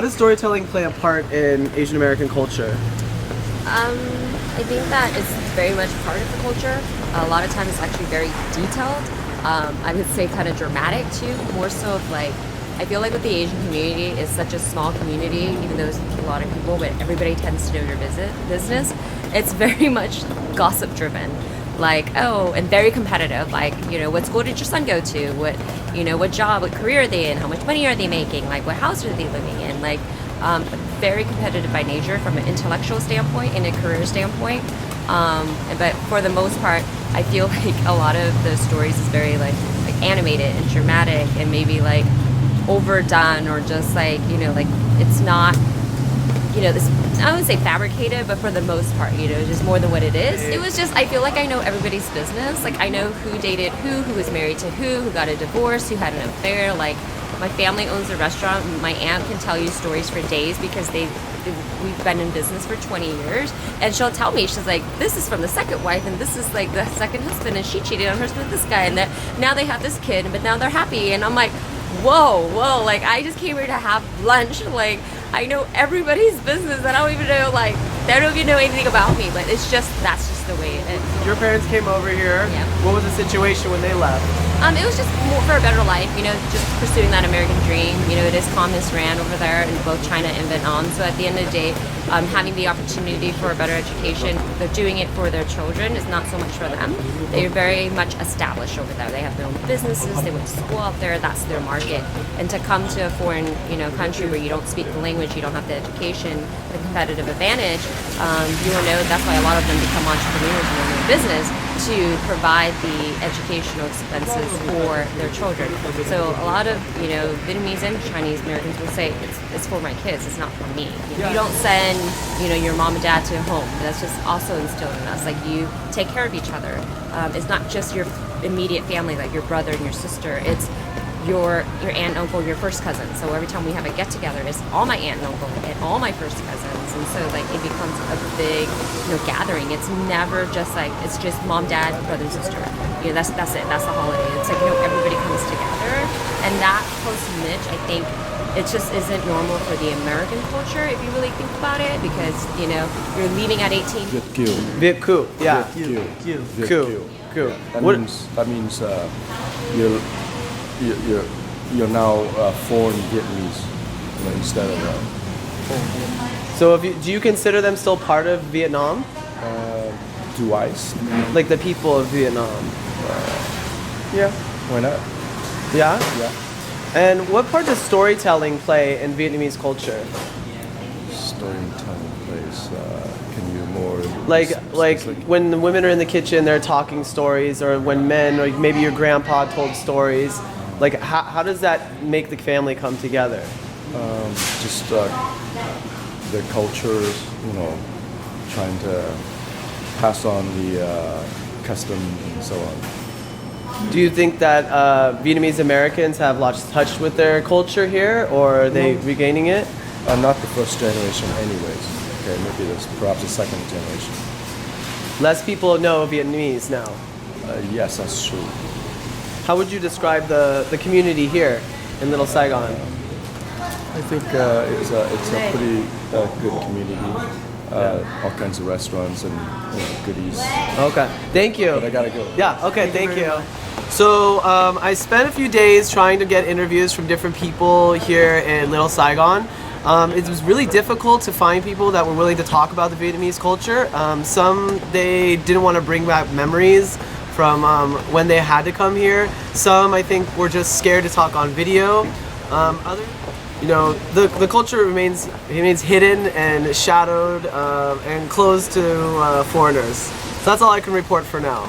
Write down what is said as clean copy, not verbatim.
How does storytelling play a part in Asian American culture? I think that it's very much part of the culture. A lot of times it's actually very detailed. I would say kind of dramatic too, more so of like, I feel like with the Asian community, it's such a small community, even though there's a lot of people, but everybody tends to know your business. It's very much gossip driven. Like, oh, and very competitive. Like, you know, what school did your son go to? What job, what career are they in? How much money are they making? Like, what house are they living in? Like, very competitive by nature from an intellectual standpoint and a career standpoint. But for the most part, I feel like a lot of the stories is very like animated and dramatic and maybe like overdone or just like, like it's not, this, I wouldn't say fabricated, but for the most part, just more than what it is. It was just, I feel like I know everybody's business. Like I know who dated who was married to who got a divorce, who had an affair. Like my family owns a restaurant. My aunt can tell you stories for days because we've been in business for 20 years. And she'll tell me, she's like, this is from the second wife and this is like the second husband and she cheated on her with this guy and now they have this kid, but now they're happy. And I'm like, whoa, like I just came here to have lunch. Like I know everybody's business. I don't even know, like, they don't even know anything about me, but it's just, that's just the way it is. Your parents came over here. Yeah. What was the situation when they left? It was just more for a better life, just pursuing that American dream. It is communist ran over there in both China and Vietnam. So at the end of the day, having the opportunity for a better education, they're doing it for their children. It's not so much for them. They're very much established over there. They have their own businesses. They went to school out there. That's their market. And to come to a foreign, country where you don't speak the language, you don't have the education, the competitive advantage, you will know that's why a lot of them become entrepreneurs in their own business to provide the educational expenses for their children. So a lot of, Vietnamese and Chinese Americans will say it's for my kids, it's not for me. You don't send, your mom and dad to a home. That's just also instilled in us. Like you take care of each other. It's not just your immediate family, like your brother and your sister. It's your aunt and uncle, your first cousin. So every time we have a get together, it's all my aunt and uncle and all my first cousins. And so like it becomes a big, gathering. It's never just like, it's just mom, dad, brother, and sister. That's it. That's the holiday. It's like, everybody comes together. And that close-knit, I think, it just isn't normal for the American culture if you really think about it, because, you're leaving at 18. Viet Cu. Yeah. Viet Cu. That means you're now foreign Vietnamese, instead of. So do you consider them still part of Vietnam? Do I? Like the people of Vietnam? Yeah. Why not? Yeah? Yeah. And what part does storytelling play in Vietnamese culture? Storytelling plays. Can you more? Like when the women are in the kitchen, they're talking stories, or when men, or maybe your grandpa told stories. Like how does that make the family come together? Just their cultures, trying to pass on the custom and so on. Do you think that Vietnamese Americans have lost touch with their culture here, or are they regaining it? Not the first generation anyways. Okay, maybe there's perhaps a second generation. Less people know Vietnamese now. Yes, that's true. How would you describe the community here in Little Saigon? I think it's a pretty good community. All kinds of restaurants and goodies. Okay, thank you. But I gotta go. Yeah, okay, thank you. So I spent a few days trying to get interviews from different people here in Little Saigon. It was really difficult to find people that were willing to talk about the Vietnamese culture. Some, they didn't want to bring back memories from when they had to come here. Some, I think, were just scared to talk on video. Other, the culture remains hidden and shadowed and closed to foreigners. So that's all I can report for now.